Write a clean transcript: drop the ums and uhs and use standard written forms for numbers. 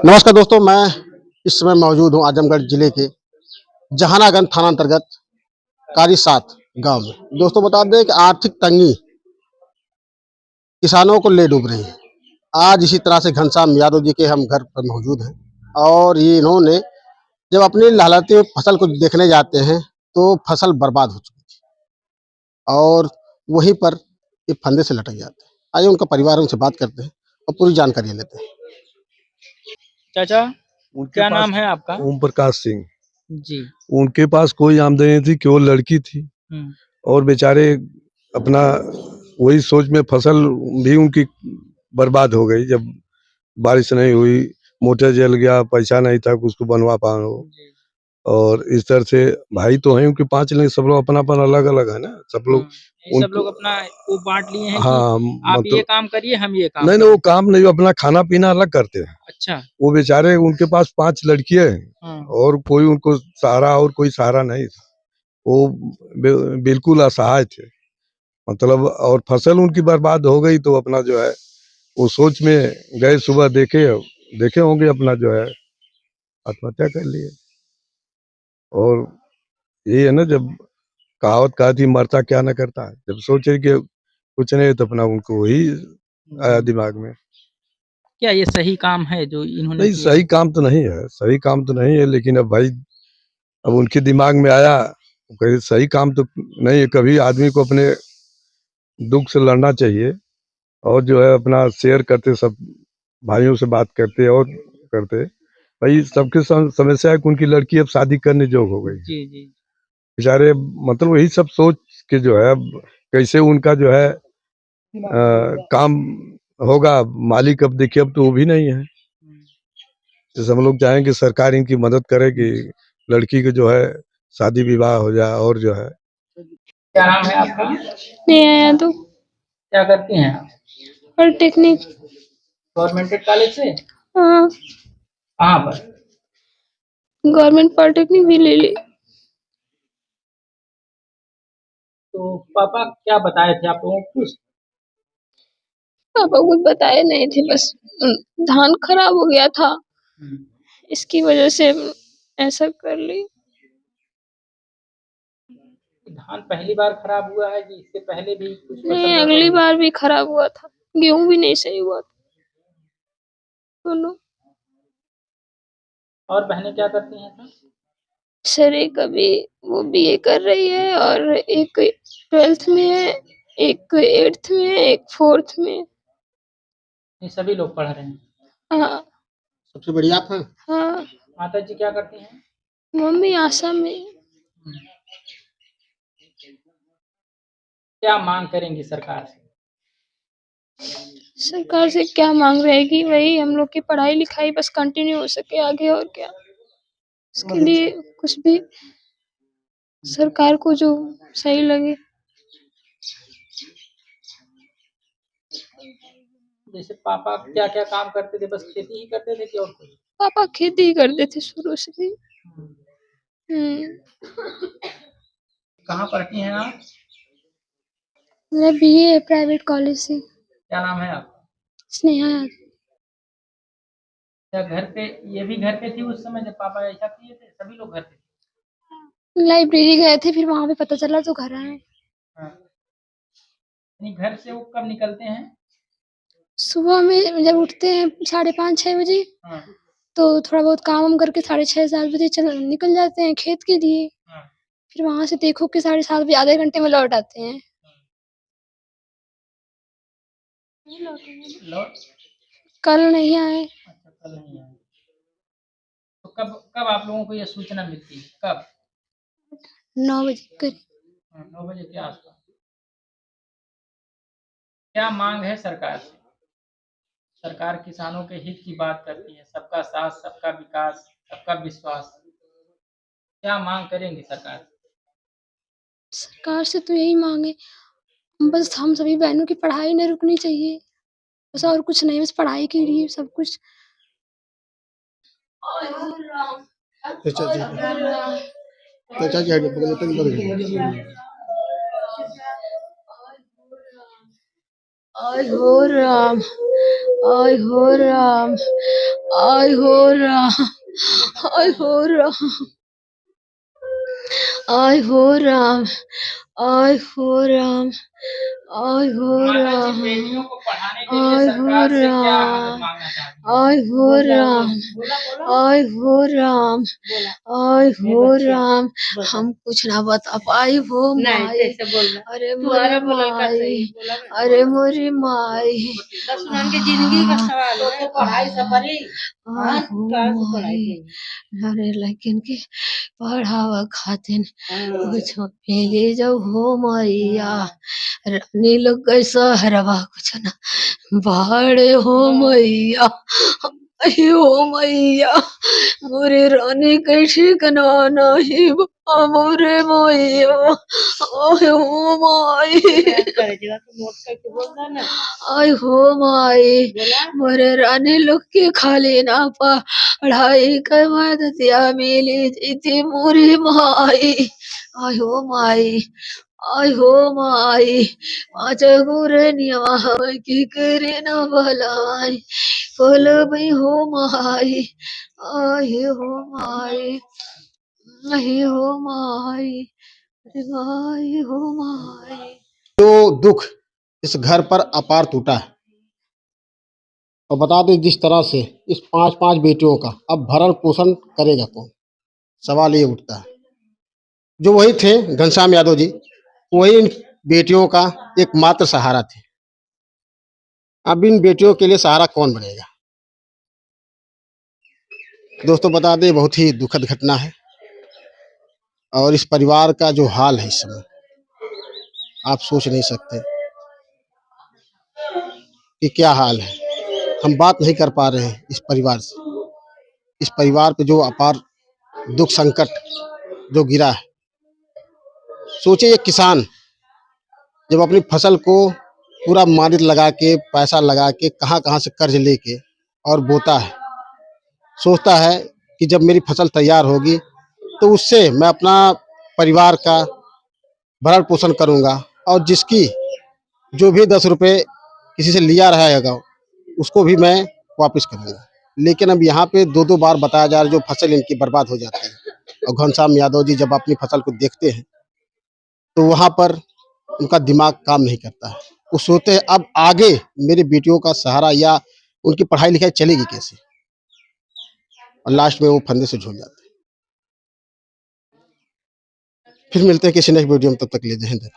नमस्कार दोस्तों, मैं इस समय मौजूद हूँ आजमगढ़ जिले के जहानागंज थाना अंतर्गत कारी 7 गांव में। दोस्तों बता दें कि आर्थिक तंगी किसानों को ले डूब रही है। आज इसी तरह से घनश्याम यादव जी के हम घर पर मौजूद हैं और ये इन्होंने जब अपनी लहलहाती फसल को देखने जाते हैं तो फसल बर्बाद हो चुकी थी और वहीं पर ये फंदे से लटक जाते हैं। आइए उनका परिवार, उनसे बात करते हैं और पूरी जानकारी लेते हैं। चाचा, उनके क्या पास नाम है आपका? ओम प्रकाश सिंह। जी। उनके पास कोई आमदनी थी, केवल लड़की थी और बेचारे अपना वही सोच में फसल भी उनकी बर्बाद हो गई। जब बारिश नहीं हुई, मोटर जल गया, पैसा नहीं था कुछ को बनवा पाओ। और इस तरह से भाई तो हैं उनके 5, लेकिन सब लोग अपना अपन अलग अलग है ना, सब लोग सब लोग अपना वो बांट लिए हैं कि हाँ आप ये मतलब काम करिए, हम ये काम नहीं नहीं, वो काम नहीं, अपना खाना पीना अलग करते हैं। अच्छा। वो बेचारे, उनके पास 5 लड़कियां हैं और कोई उनको सहारा और कोई सहारा नहीं था। वो बिल्कुल असहाय थे मतलब। और फसल उनकी बर्बाद हो गई तो अपना जो है वो सोच में गए, सुबह देखे होंगे अपना जो है आत्महत्या कर लिए। और ये है ना, जब कहावत कहा थी मरता क्या न करता है, जब सोचे कि कुछ नहीं तो अपना उनको वही आया दिमाग में। क्या ये सही काम है जो इन्होंने नहीं, किया? सही काम तो नहीं है, सही काम तो नहीं है, लेकिन अब भाई अब उनके दिमाग में आया, कहीं सही काम तो नहीं है। कभी आदमी को अपने दुख से लड़ना चाहिए और जो है अपना शेयर करते, सब भाइयों से बात करते और करते। भाई सबके समस्या है कि उनकी लड़की अब शादी करने जोग हो गई। जी जी। बेचारे मतलब वही सब सोच के जो है अब कैसे उनका जो है काम होगा। मालिक अब देखिए, अब तो वो भी नहीं है। जैसे हम लोग चाहेंगे सरकार इनकी मदद करे कि लड़की के जो है शादी विवाह हो जाए और जो है। क्या नाम है आपका? नेहा यादव। क्या करती हैं आप? पॉलिटेक्निक। गवर्नमेंट कॉलेज से? हाँ, कहाँ पर? गवर्नमेंट पॉलिटेक्निक भी ले ली। तो पापा क्या बताए थे आप लोगों को? पापा कुछ बताए नहीं थे, बस धान खराब हो गया था, इसकी वजह से ऐसा कर ली। धान पहली बार खराब हुआ है कि इससे पहले भी कुछ नहीं, फसल? अगली बार भी खराब हुआ था, गेहूं भी नहीं सही हुआ था दोनों। और बहनें क्या करती हैं सर? सर एक अभी वो बीए कर रही है और एक 12th में है, एक 8th में है, एक 4th में है। ये सभी लोग पढ़ रहे हैं? हाँ। सबसे बढ़िया आप हैं। हाँ, माता जी क्या करती हैं? मम्मी आशा में। क्या मांग करेंगी सरकार से? सरकार से क्या मांग रहेगी, वही हम लोग की पढ़ाई लिखाई बस कंटिन्यू हो सके आगे, और क्या। इसके लिए कुछ भी सरकार को जो सही लगे। जैसे पापा क्या क्या काम करते थे? बस खेती ही करते थे कि और कुछ? पापा खेती ही करते थे शुरू से ही। कहाँ पढ़ती हैं आप? मेरा बीए है प्राइवेट कॉलेज से। क्या नाम है आपका? स्नेहा यादव। क्या घर पे, ये भी घर पे थी उस समय जब पापा ऐसा किए थे? सभी लोग घर पे थे? लाइब्रेरी गए थे, फिर वहां पे पता चला तो घर आए। हाँ। यानी घर से वो कब निकलते हैं? सुबह में जब उठते हैं 5:30-6 बजे, हाँ। तो थोड़ा बहुत काम वाम करके 6:30-7 बजे निकल जाते हैं खेत के लिए। हाँ। फिर वहां से देखो कि 7:30 बजे आधे घंटे में लौट आते हैं। लौट? कल नहीं आए। अच्छा, कल नहीं आए। तो कब कब आप लोगों को ये सूचना मिलती है? कब? 9 बजे करीब। 9 बजे के आसपास। क्या मांग है सरकार से? सरकार किसानों के हित की बात करती है, सबका साथ, सबका विकास, सबका विश्वास। क्या मांग करेंगे सरकार से? सरकार से तो यही मांगे, बस हम सभी बहनों की पढ़ाई नहीं रुकनी चाहिए, बस और कुछ नहीं, बस पढ़ाई के लिए सब कुछ। चाचा जी, चाचा जी हटे, बगल में बगल में। आय हो राम, आय हो राम, आय हो राम, आय हो राम, आय हो राम, आय हो राम, आय हो माता जी राम, बेटियों को पढ़ाने के लिए आय हो सरकार से क्या मदद राम, मांगना चाहती हैं? आय हो राम, आय हो राम, आय हो राम। हम कुछ ना बता पाई हो माई, अरे मोरी माई, अरे मोरी माई, जिंदगी का सवाल है, पढ़ाई से परी अरे लेकिन के पढ़ावा खातिन कुछ भेजे जब हो मैया, रानी लोग कैसा हरवा कुछ ना बाड़े हो मैया, अहि हो मैया, मोरे रानी के ठिकाना नहीं बा मोरे मैया, आय हो माई, आय हो माई, मोरे रानी लोग के खाली ना पढ़ाई के मददिया मिली थी मोरी माई, आय हो माई, आय हो माई, पाँच गोरे नियमा की करे न भलाई, बोल भाई हो माई, आय हो माई, आय हो माई, अरे माई हो माई। जो दुख इस घर पर अपार टूटा है, और बता दें जिस तरह से इस 5-5 बेटियों का अब भरण पोषण करेगा कौन? सवाल ये उठता है। जो वही थे घनश्याम यादव जी, वही इन बेटियों का एकमात्र सहारा थे। अब इन बेटियों के लिए सहारा कौन बनेगा? दोस्तों बता दें बहुत ही दुखद घटना है, और इस परिवार का जो हाल है इस समय आप सोच नहीं सकते कि क्या हाल है। हम बात नहीं कर पा रहे हैं इस परिवार से। इस परिवार पे जो अपार दुख संकट जो गिरा है, सोचिए एक किसान जब अपनी फसल को पूरा मालिक लगा के पैसा लगा के कहाँ-कहाँ से कर्ज लेके और बोता है, सोचता है कि जब मेरी फसल तैयार होगी तो उससे मैं अपना परिवार का भरण पोषण करूँगा, और जिसकी जो भी 10 रुपए किसी से लिया रहेगा उसको भी मैं वापस करूँगा। लेकिन अब यहाँ पे 2-2 बार बताया जा रहा है जो फसल इनकी बर्बाद हो जाती है, और घनश्याम यादव जी जब अपनी फसल को देखते हैं तो वहाँ पर उनका दिमाग काम नहीं करता है। वो सोचते हैं अब आगे मेरी बेटियों का सहारा या उनकी पढ़ाई लिखाई चलेगी कैसे, और लास्ट में वो फंदे से झूल जाते हैं। फिर मिलते हैं किसी नेक्स्ट वीडियो में, तब तक के लिए जय हिंद।